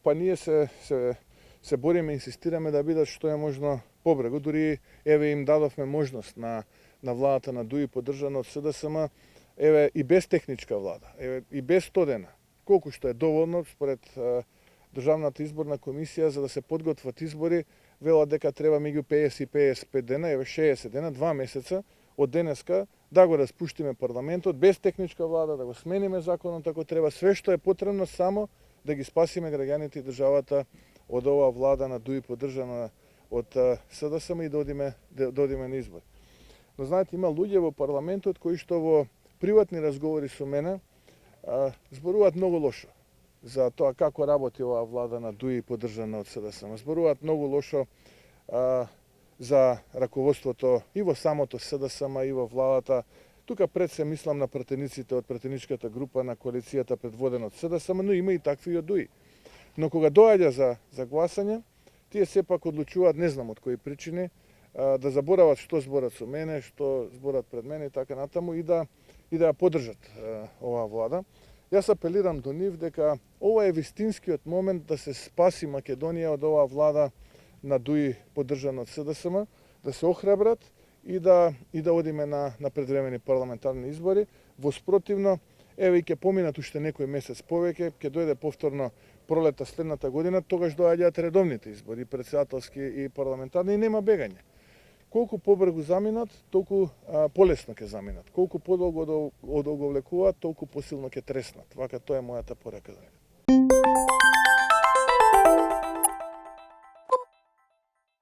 Па ние се бориме, инсистираме да бидат што е можно побрегу. Дури еве им дадовме можност на владата на ДУИ поддржана од СДСМ, еве и без техничка влада, еве и без 100 дена, колку што е доволно според Државната изборна комисија за да се подготват избори, велат дека треба меѓу 50 и 55 дена, еве 60 дена, 2 месеца од денеска да го распуштиме парламентот без техничка влада, да го смениме законот ако треба, све што е потребно само да ги спасиме граѓаните и државата од оваа влада на ДУИ поддржана од СДСМ и да одиме на избори. Но знаете, има луѓе во парламентот кои што во приватни разговори со мене зборуваат многу лошо за тоа како работи оваа влада на ДУИ поддржана од СДСМ. Зборуваат многу лошо за раководството и во самото СДСМ и во владата. Тука пред се мислам на пратениците од пратеничката група на коалицијата предводена од СДСМ, но има и такви и од ДУИ. Но кога доаѓа за гласање, тие сепак одлучуваат, не знам од кои причини, да заборават што зборат со мене, што зборат пред мене и така натаму и да ја поддржат оваа влада. Јас апелирам до нив дека ова е вистинскиот момент да се спаси Македонија од оваа влада на ДУИ поддржана од СДСМ, да се охрабрат и да одиме на предвремени парламентарни избори. Во спротивно, еве и ќе поминат уште некој месец повеќе, ќе дојде повторно пролета следната година, тогаш доаѓаат редовните избори, претседателски и парламентарни, и нема бегање. Колку побрзо заминат, толку полесно ќе заминат. Колку подолго одоговлекуваат, толку посилно ќе треснат. Вака тоа е мојата порека за нив.